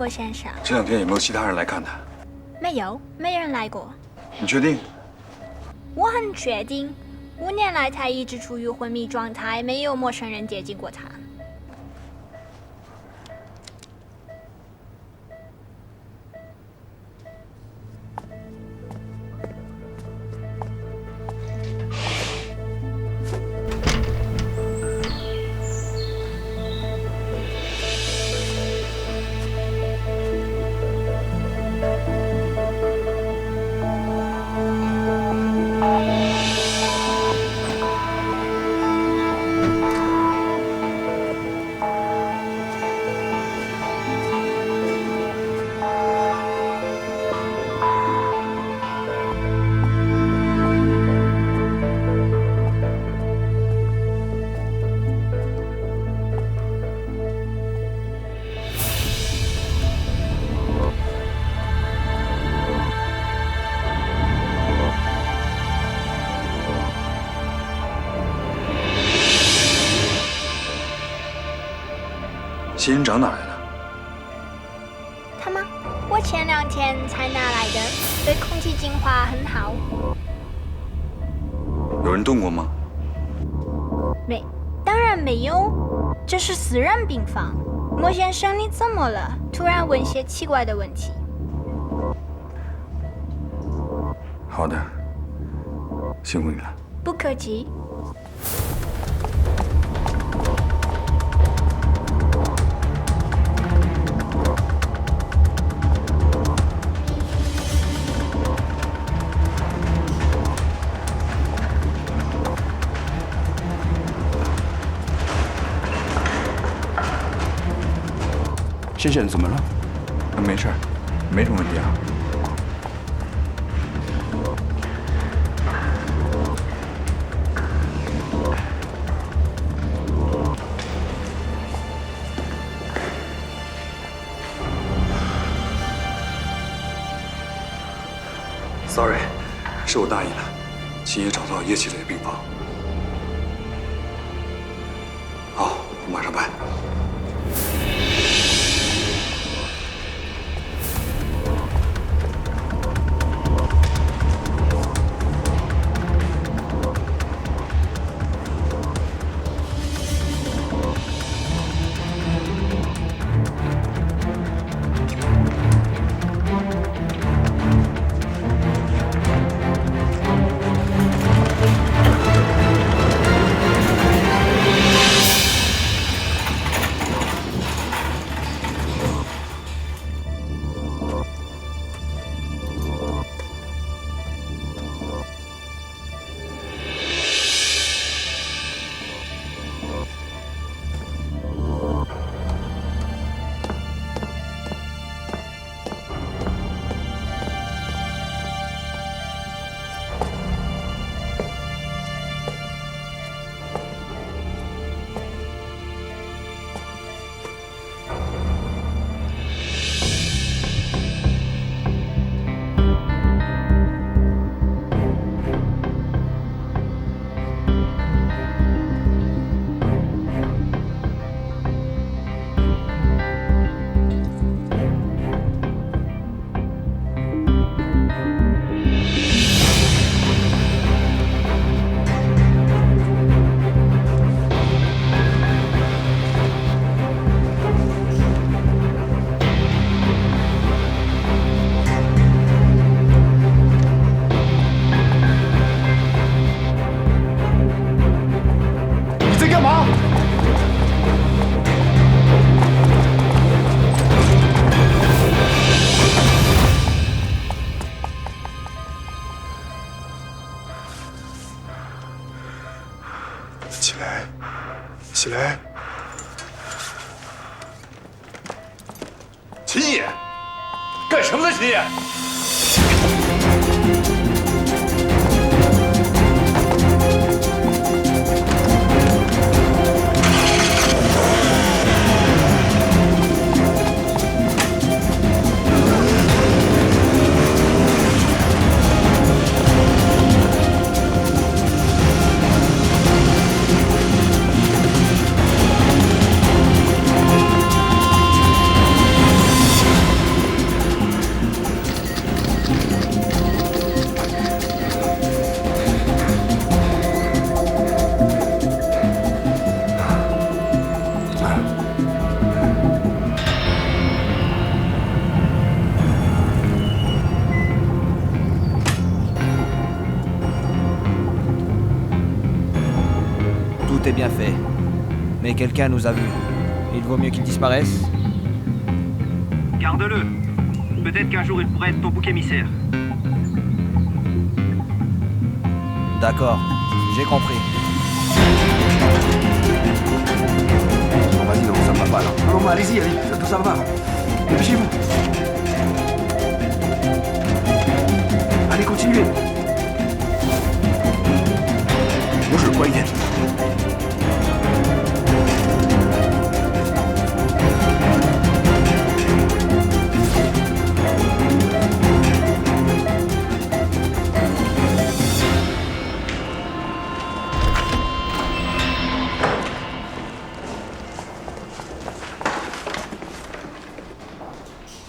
莫先生。这2天有没有其他人来看他？没有，没人来过。你确定？我很确定，5年来他一直处于昏迷状态，没有陌生人接近过他。仙人掌哪来的？他吗？我前2天才拿来的，对空气净化很好。有人动过吗？当然没有，这是私人病房。莫先生，你怎么了？突然问些奇怪的问题。好的，辛苦你了。不客气。先生，怎么了？没事儿，没什么问题啊。Sorry， 是我大意了。秦野找到叶启磊的病房。好，我马上办。起来！秦野，干什么呢？秦野！ est bien fait. Mais quelqu'un nous a vus. Il vaut mieux qu'il disparaisse. Garde-le. Peut-être qu'un jour il pourrait être ton bouc émissaire. D'accord, j'ai compris. Vas-y, non, ça ne va pas là. Non, allez-y, ça va. Dépêchez-vous. Allez, continuez. Moi, je le crois, il est.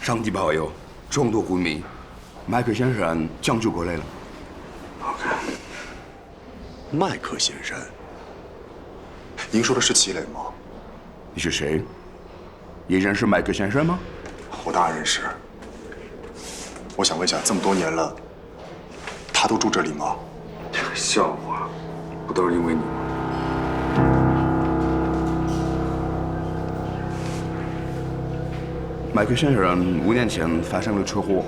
上帝保佑，众多昏迷，麦克先生抢救过来了。麦克先生，您说的是齐磊吗？你是谁？也认识麦克先生吗？我当然认识。我想问一下，这么多年了，他都住这里吗？这个笑话，不都是因为你吗？麦克先生5年前发生了车祸，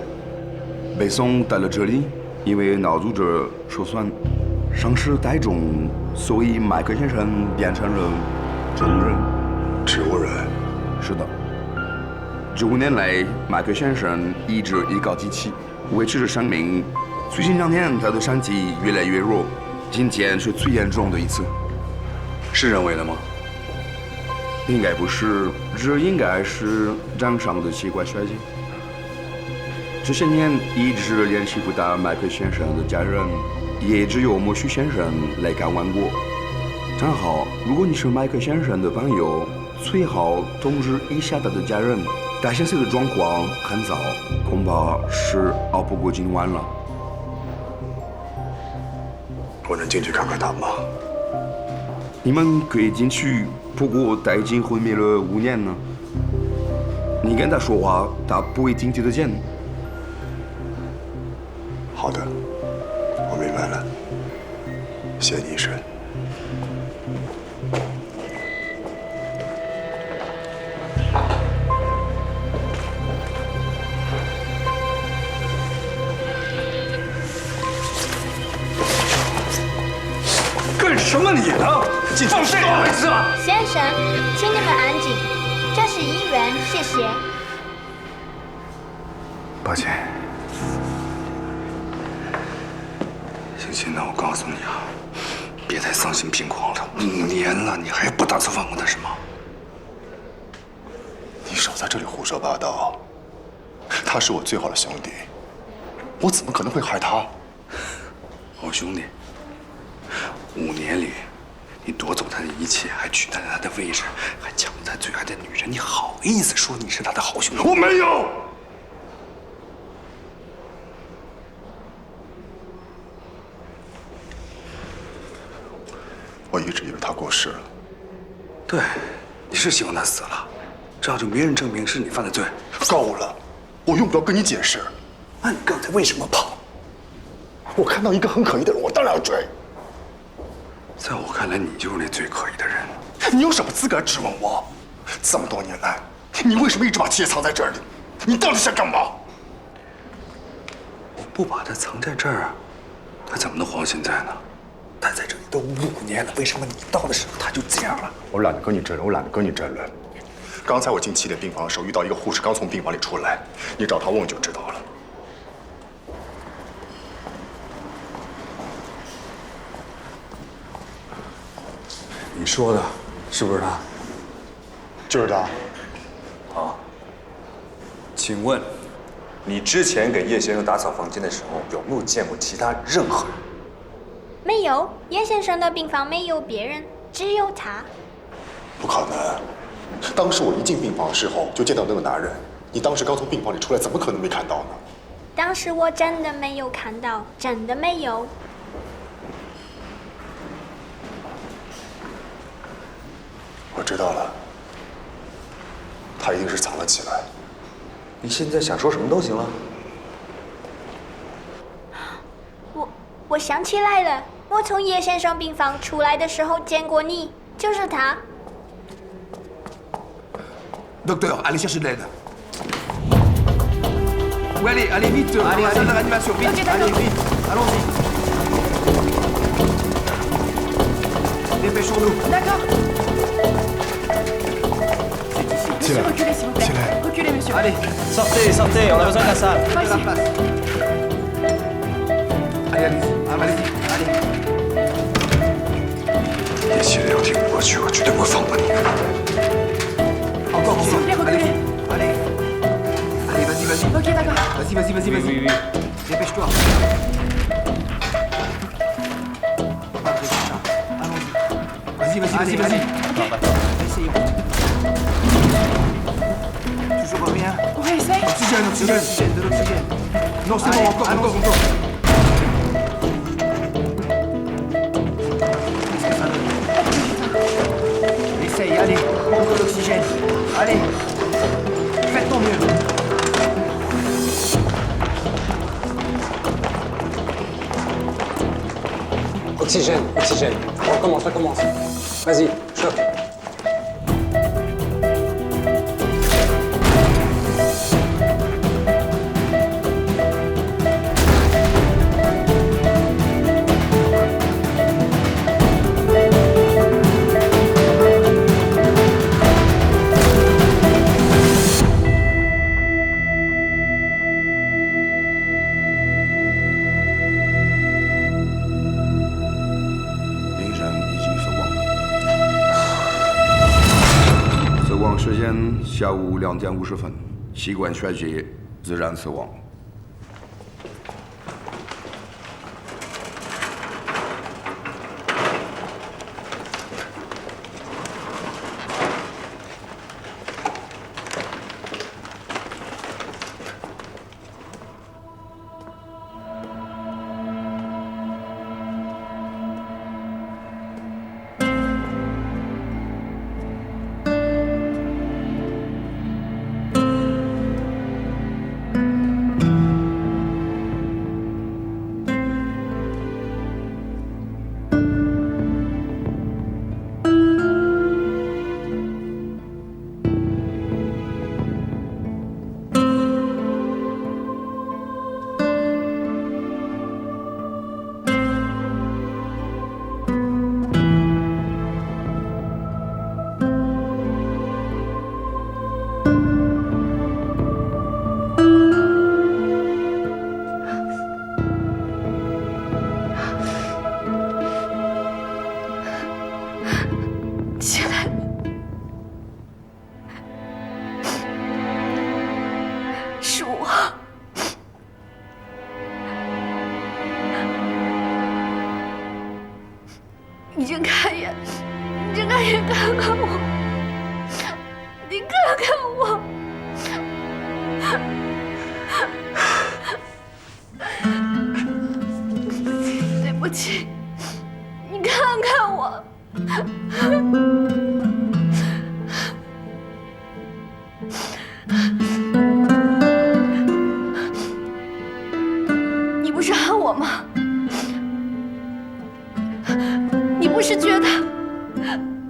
被送到了这里，因为脑组织受损，伤势太重，所以麦克先生变成了植物人。植物人？是的。这5年来，麦克先生一直依靠机器维持着生命。最近2年，他的身体越来越弱，今天是最严重的一次。是人为的吗？应该不是，这应该是正常的器官衰竭。这些年一直联系不到麦克先生的家人，也只有莫须先生来看望过。正好，如果你是麦克先生的朋友，最好通知一下他的家人。他现在的状况很糟，恐怕是熬不过今晚了。我能进去看看他吗？你们可以进去，不过他已经昏迷了5年了。你跟他说话，他不一定听得见。好的，我明白了。谢谢你，医生。干什么你呢？放手！先生，请你们安静，这是医院，谢谢。抱歉。星星，那我告诉你啊，别再丧心病狂了。5年了，你还不打算放过他是吗？你少在这里胡说八道。他是我最好的兄弟，我怎么可能会害他？好兄弟，5年里，你夺走他的一切，还取代了他的位置，还抢了他最爱的女人，你好意思说你是他的好兄弟？我没有。我一直以为他过世了。对，你是希望他死了，这样就没人证明是你犯的罪。够了，我用不着跟你解释。那你刚才为什么跑？我看到一个很可疑的人，我当然要追。在我看来，你就是那最可疑的人。你有什么资格质问我？这么多年来，你为什么一直把七爷藏在这里？你到底想干嘛？我不把他藏在这儿，他怎么能活到现在呢？他在这里都5年了，为什么你到的时候他就这样了？我懒得跟你争论，刚才我进七爷病房的时候，遇到一个护士刚从病房里出来，你找他问就知道了。你说的是不是他？就是他。好，请问，你之前给叶先生打扫房间的时候，有没有见过其他任何人？没有，叶先生的病房没有别人，只有他。不可能，当时我一进病房的时候就见到那个男人，你当时刚从病房里出来，怎么可能没看到呢？当时我真的没有看到，真的没有。我知道了，他一定是藏了起来。你现在想说什么都行了。我想起来了，我从叶先生病房出来的时候见过你，就是他。Docteur, allez chercher de l'aide. Oui, allez vite, allez, salle de réanimation, vite, allez, vite, allons-y. Dépêchons-nous. D'accord. C'est là. Reculez, s'il vous plaît. C'est là. Reculez, monsieur. Allez, sortez, sortez, on a besoin de la salle. Pas ici. Allez, allez-y, allez-y, allez. 叶先生听我去，我绝对不会放过你。 Encore, S'il vous plaît, allez, reculez. allez. Allez, vas-y, vas-y. Ok, d'accord. Vas-y, vas-y, vas-y, vas-y. Oui. Dépêche-toi. Allons-y. Vas-y, vas-y. Essayons. Toujours rien. On réessaye. Oxygène, de l'oxygène. Non, c'est bon, encore. Qu'est-ce que ça donne? Essaye, allez, encore de l'oxygène. Allez, faites ton mieux. Oxygène. Recommence. Vas-y, choc.时间下午2点50分，器官衰竭，自然死亡。你睁开眼看看我，你看看我。对不起，你看看我。你不是恨我吗？你不是觉得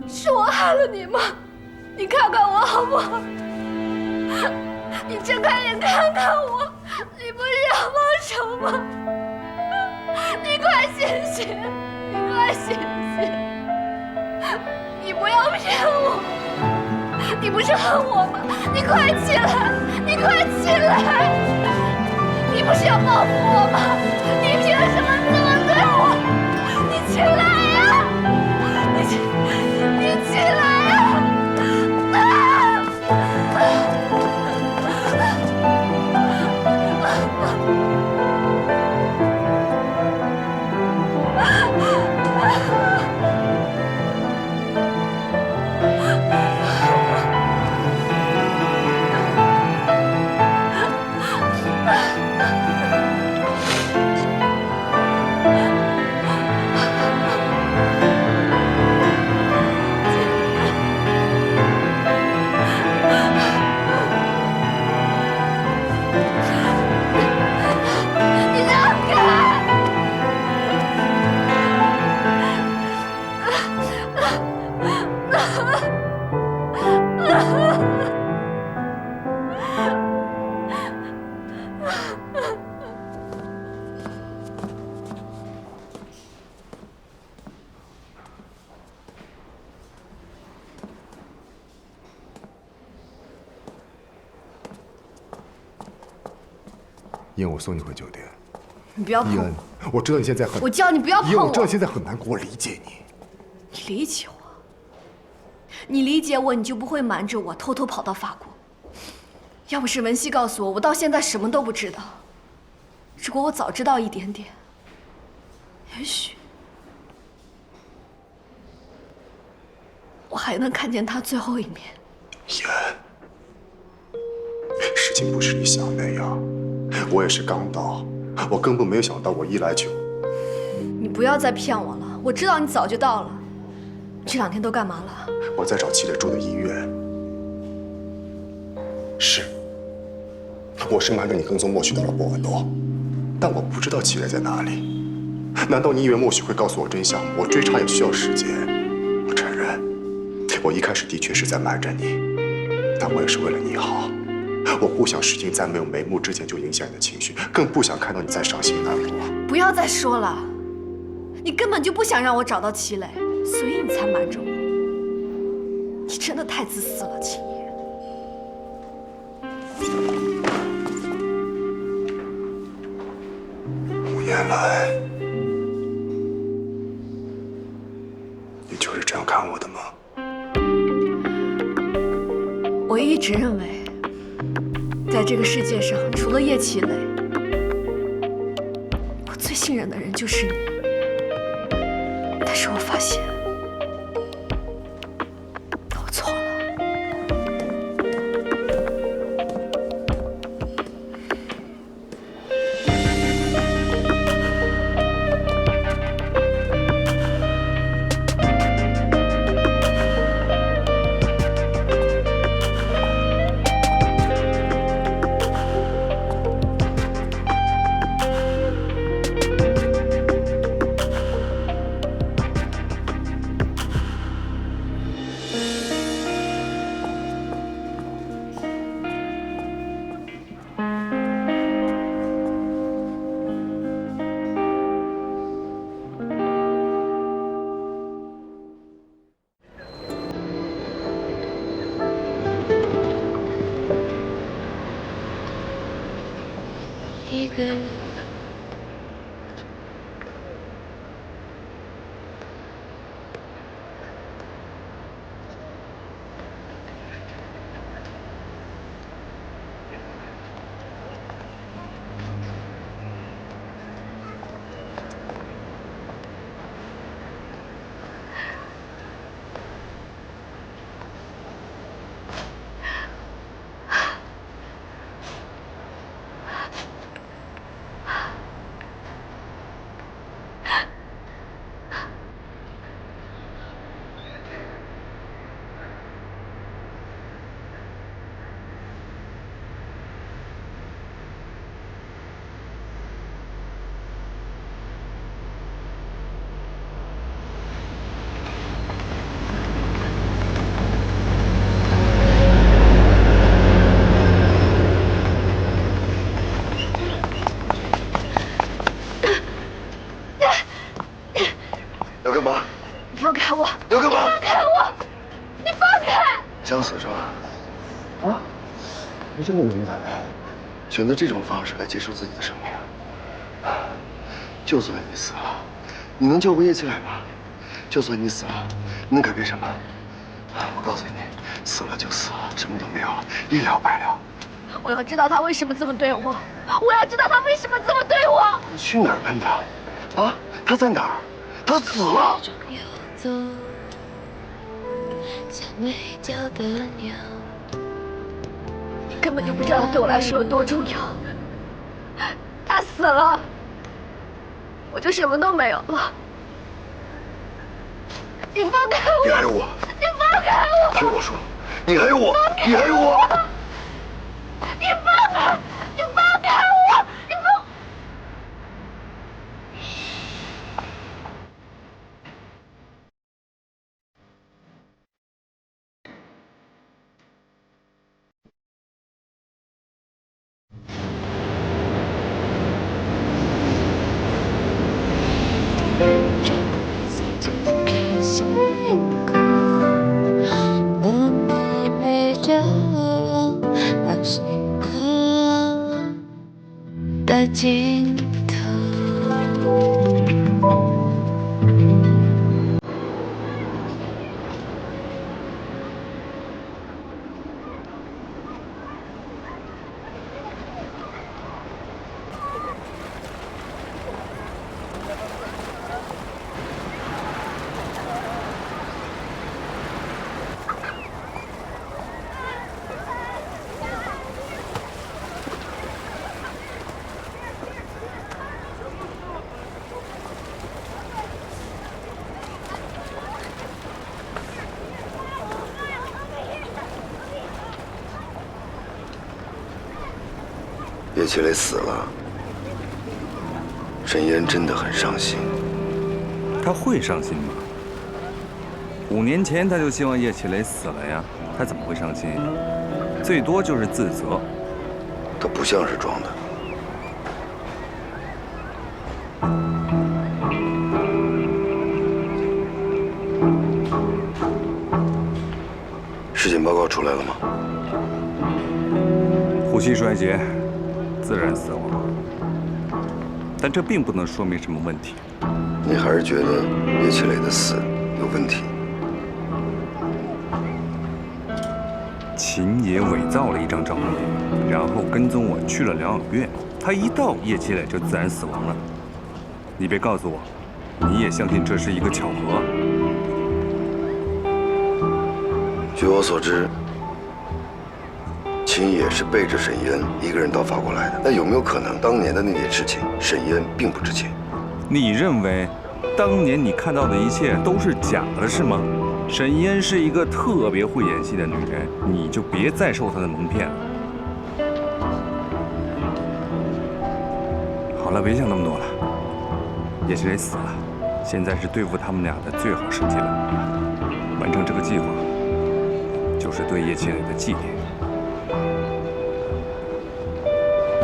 是我害了你吗？你看看我好不好？你睁开眼看看我，你不是要报仇吗？你快醒醒，你快醒醒！你不要骗我，你不是恨我吗？你快起来，你快起来！你不是要报复我吗？你凭什么这么对我？你起来！你起来呀！伊恩，我送你回酒店。你不要碰伊恩，我知道你现在很……我叫你不要碰伊恩，我。我知道你现在很难过，我理解你。你理解我？你理解我，你就不会瞒着我偷偷跑到法国。要不是文熙告诉我，我到现在什么都不知道。如果我早知道一点点，也许我还能看见他最后一面。伊恩，事情不是你想那样。我也是刚到，我根本没有想到我一来就……你不要再骗我了，我知道你早就到了。这2天都干嘛了？我在找齐磊住的医院。是，我是瞒着你跟踪默许到了波尔多，但我不知道齐磊在哪里。难道你以为默许会告诉我真相？我追查也需要时间。我承认，我一开始的确是在瞒着你，但我也是为了你好。我不想事情在没有眉目之前就影响你的情绪，更不想看到你再伤心难过。不要再说了，你根本就不想让我找到齐磊，所以你才瞒着我。你真的太自私了，秦野。5年来，你就是这样看我的吗？我一直认为，在这个世界上，除了叶齐磊，我最信任的人就是你。但是我发现，我错了。一个人。要干嘛？你放开我！要干嘛？放开我！你放开！想死是吧？啊？你这么勇敢的，选择这种方式来结束自己的生命。就算你死了，你能救回叶齐磊吗？就算你死了，你能改变什么？我告诉你，死了就死了，什么都没有了，一了百了。我要知道他为什么这么对我，我要知道他为什么这么对我。你去哪儿问他？啊？他在哪儿？他死了。你根本就不知道他对我来说有多重要。他死了，我就什么都没有了。你放开我！你还有我！你放开我！听我说，你还有我！你还有我！你放开！你放开我！你放！我们陪着好些歌。尽头。叶奇雷死了，沈烟真的很伤心。他会伤心吗？5年前他就希望叶奇雷死了呀，他怎么会伤心？最多就是自责。他不像是装的。尸检报告出来了吗？呼吸衰竭，自然死亡。但这并不能说明什么问题。你还是觉得叶奇雷的死有问题？秦野伪造了一张照片，然后跟踪我去了疗养院。他一到，叶奇磊就自然死亡了。你别告诉我，你也相信这是一个巧合？据我所知，秦野是背着沈烟一个人到法国来的。那有没有可能，当年的那件事情，沈烟并不知情？你认为，当年你看到的一切都是假的，是吗？沈烟是一个特别会演戏的女人，你就别再受她的蒙骗了。好了，别想那么多了。叶奇磊死了，现在是对付他们俩的最好时机了。完成这个计划，就是对叶奇磊的纪念。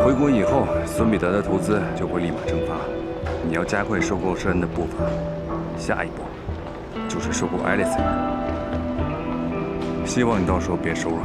回国以后，孙彼得的投资就会立马蒸发，你要加快收购施恩的步伐。下一步就是收购爱丽丝。希望你到时候别手软。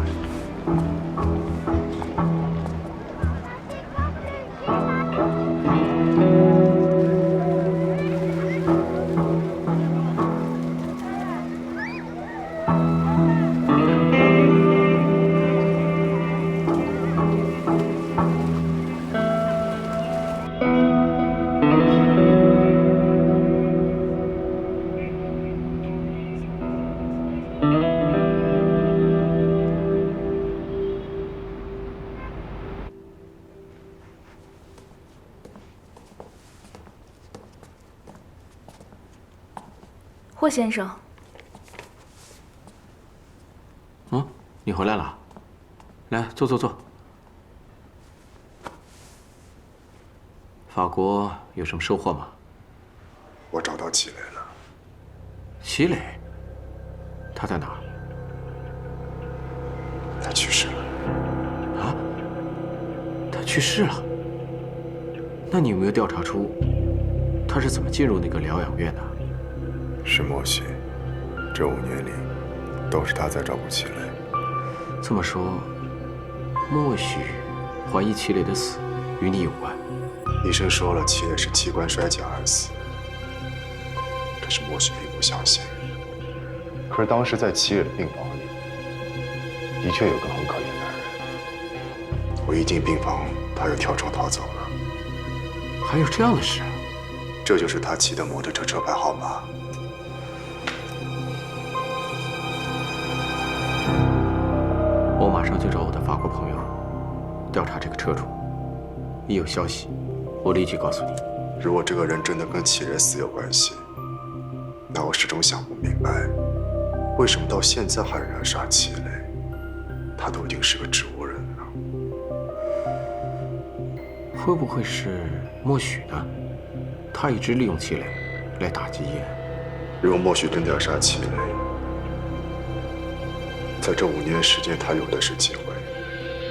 霍先生，你回来了，来坐坐坐。法国有什么收获吗？我找到齐磊了。齐磊？他在哪儿？他去世了。啊？他去世了？那你有没有调查出他是怎么进入那个疗养院的？是莫许，这5年里，都是他在照顾齐磊。这么说，莫许怀疑齐磊的死与你有关？医生说了，齐磊是器官衰竭而死，可是莫许并不相信。可是当时在齐磊的病房里，的确有个很可怜的人。我一进病房，他就跳窗逃走了。还有这样的事？这就是他骑的摩托车车牌号码。我马上就找我的法国朋友调查这个车主，一有消息，我立即告诉你。如果这个人真的跟齐磊死有关系，那我始终想不明白，为什么到现在还有人杀齐磊？他都已经是个植物人了。会不会是莫许呢？他一直利用齐磊来打击叶。如果莫许真的要杀齐磊，在这5年时间，他有的是机会，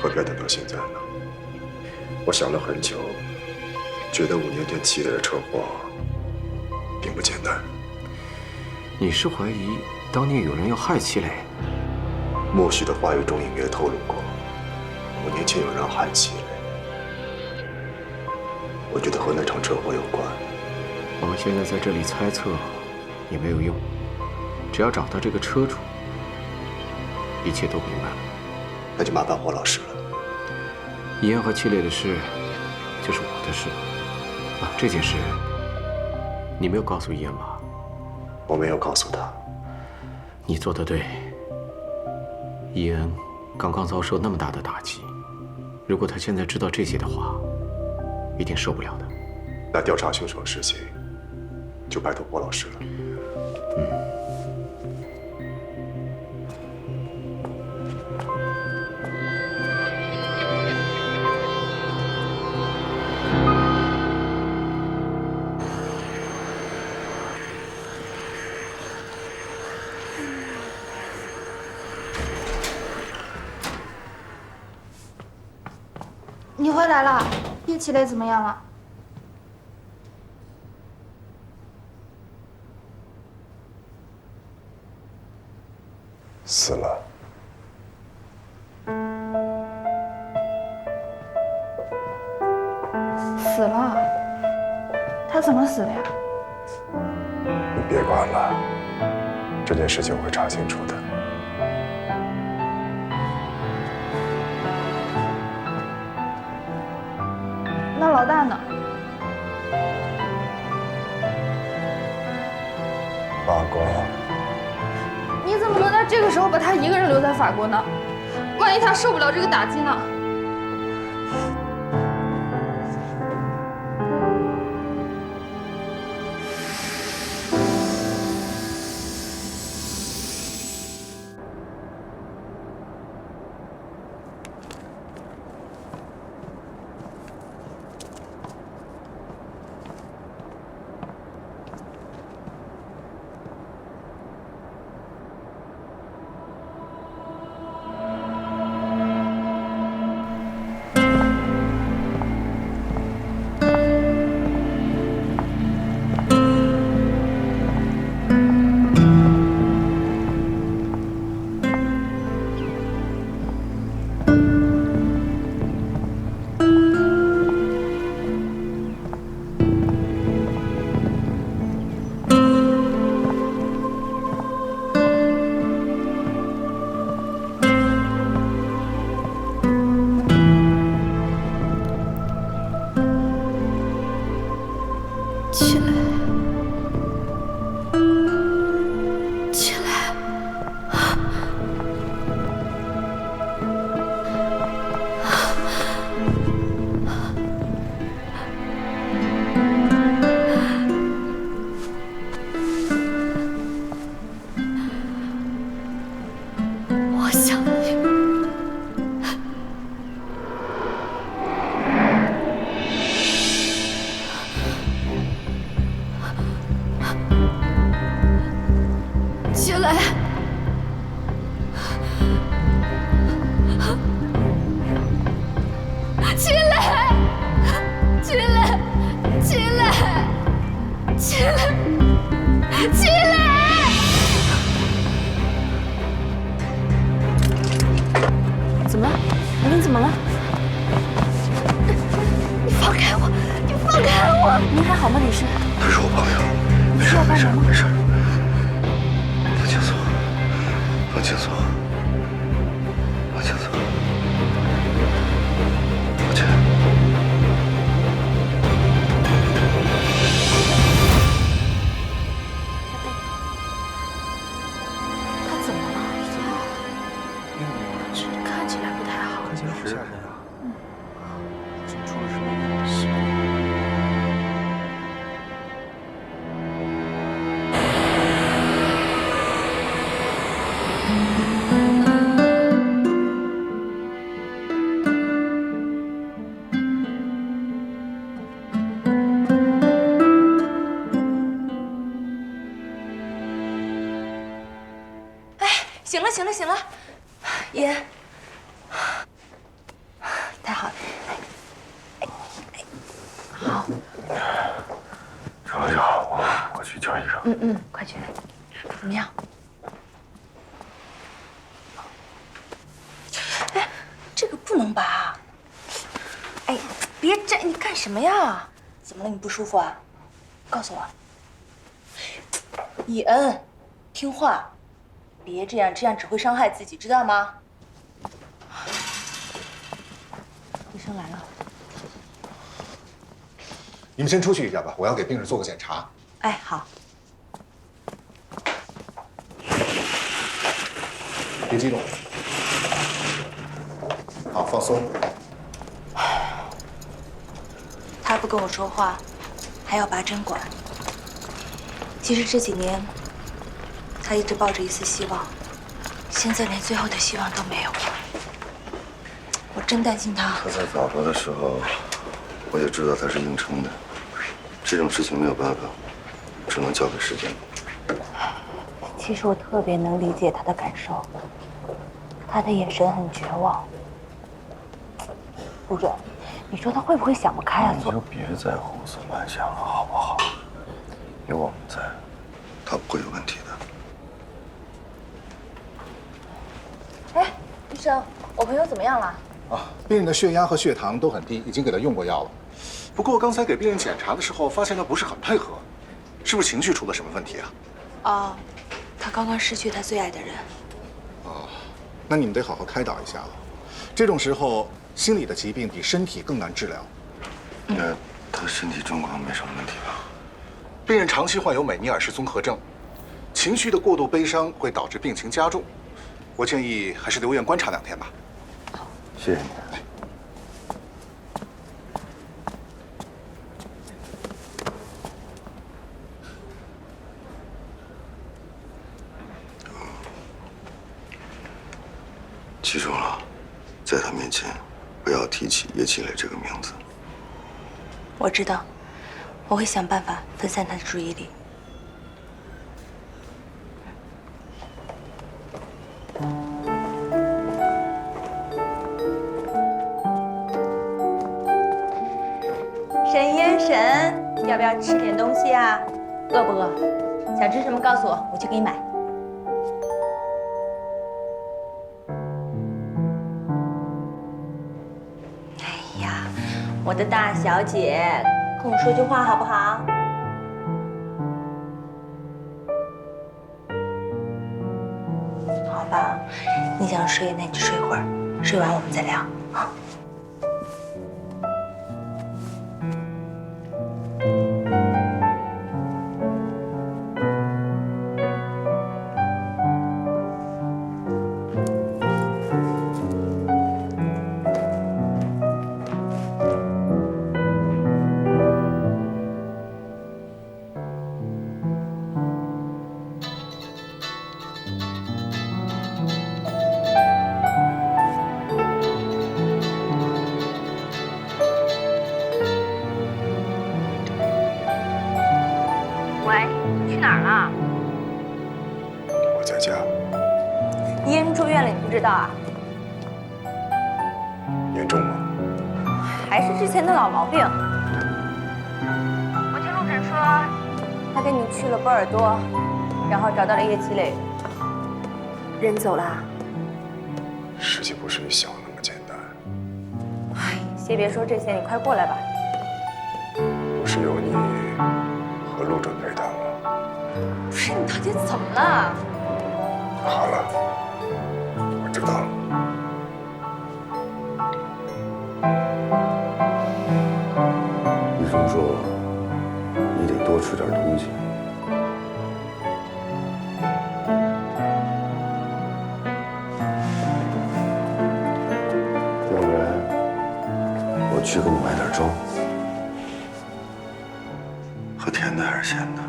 何必要等到现在呢？我想了很久，觉得5年前齐磊的车祸并不简单。你是怀疑当年有人要害齐磊？莫许的话语中隐约透露过，5年前有人要害齐磊。我觉得和那场车祸有关。我们现在在这里猜测也没有用，只要找到这个车主，一切都明白了。那就麻烦霍老师了。伊恩和戚烈的事，就是我的事。啊，这件事你没有告诉伊恩吗？我没有告诉他。你做得对。伊恩刚刚遭受那么大的打击，如果他现在知道这些的话，一定受不了的。那调查凶手的事情，就拜托霍老师了。你回来了，叶齐磊怎么样了？死了。死了？他怎么死的呀？你别管了，这件事情我会查清楚的。那老大呢？法国。你怎么能在这个时候把他一个人留在法国呢？万一他受不了这个打击呢？怎么了？您怎么了？你放开我！你放开我！您还好吗，女士？他是我朋友，没事没事没事，放轻松，放轻松，放轻松，抱歉。他怎么了？看起来不太好。看起来好吓人啊！出了什么事？行了，行了，行了，爷，太好了，好，行了就好，我去叫医生。快去，怎么样？哎，这个不能拔。哎，别站，你干什么呀？怎么了？你不舒服啊？告诉我。伊恩，听话，别这样，这样只会伤害自己，知道吗？医生来了。你们先出去一下吧，我要给病人做个检查。哎，好。别激动。好，放松。他不跟我说话，还要拔针管。其实这几年，他一直抱着一丝希望，现在连最后的希望都没有了。我真担心他。他在法国的时候，我就知道他是硬撑的。这种事情没有办法，只能交给时间。其实我特别能理解他的感受，他的眼神很绝望。顾准，你说他会不会想不开啊？你就别再胡思乱想了，好不好？有我们在，他不会有问题的。哎，医生，我朋友怎么样了？啊，病人的血压和血糖都很低，已经给他用过药了。不过刚才给病人检查的时候，发现他不是很配合，是不是情绪出了什么问题啊？哦，他刚刚失去他最爱的人。哦，那你们得好好开导一下了。这种时候，心理的疾病比身体更难治疗。那他身体状况没什么问题吧？病人长期患有美尼尔氏综合症，情绪的过度悲伤会导致病情加重。我建议还是留院观察2天吧。谢谢你。记住了，在他面前不要提起叶齐磊这个名字。我知道，我会想办法分散他的注意力。沈嫣沈，要不要吃点东西啊？饿不饿？想吃什么告诉我，我去给你买。哎呀，我的大小姐，跟我说句话好不好？好吧，你想睡那你就睡会儿，睡完我们再聊啊。喂，去哪儿了？我在家。伊恩住院了，你不知道啊？严重吗？还是之前的老毛病。我听陆诊说，他跟你去了波尔多，然后找到了叶齐磊，人走了。事情不是你想的那么简单。哎，先别说这些，你快过来吧。不是有你和陆准陪谈吗？不是，你到底怎么了？好了，我知道了。医生说你得多吃点东西。要不然我去给你买点粥，喝甜的还是咸的？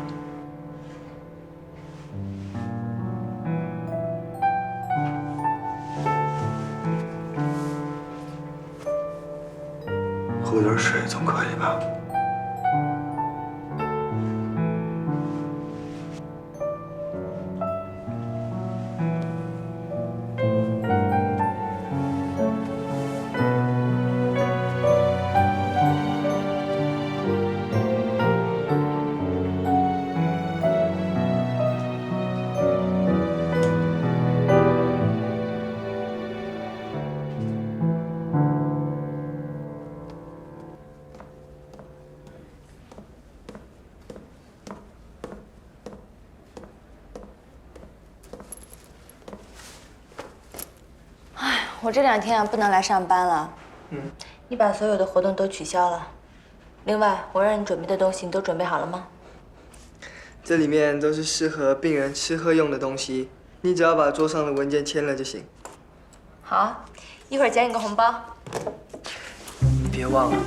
喝点水总可以吧？我这2天不能来上班了。你把所有的活动都取消了。另外，我让你准备的东西，你都准备好了吗？这里面都是适合病人吃喝用的东西，你只要把桌上的文件签了就行。好啊，一会儿捡你个红包。你别忘了，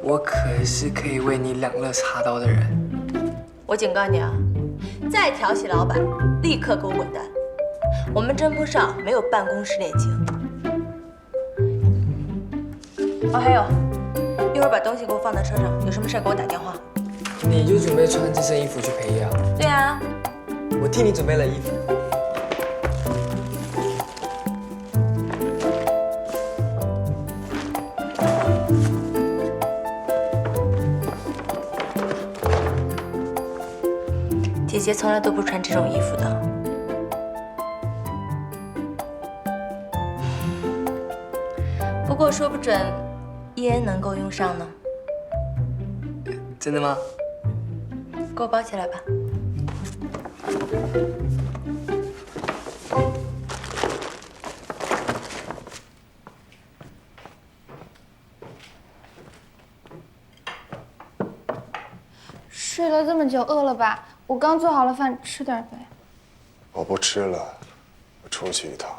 我可是可以为你2肋插刀的人。我警告你啊，再调戏老板，立刻给我滚蛋！我们侦部上没有办公室恋情。哦，还有，一会儿把东西给我放在车上，有什么事给我打电话。你就准备穿这身衣服去陪夜啊？对啊。我替你准备了衣服。姐姐从来都不穿这种衣服的。不过说不准，伊恩能够用上呢。真的吗？给我包起来吧。睡了这么久，饿了吧？我刚做好了饭，吃点呗。我不吃了，我出去一趟。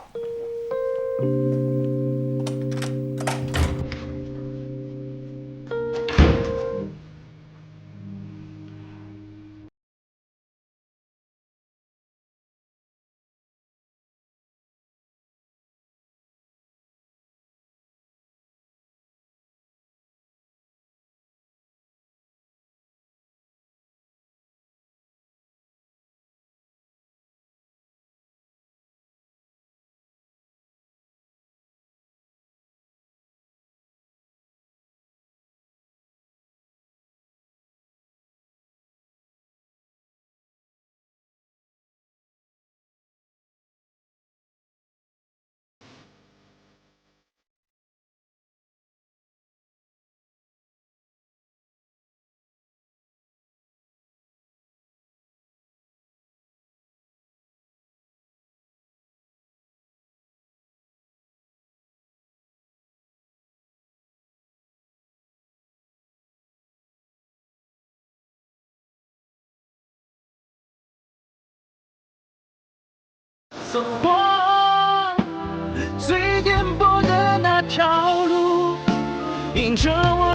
走过最颠簸的那条路，迎着我。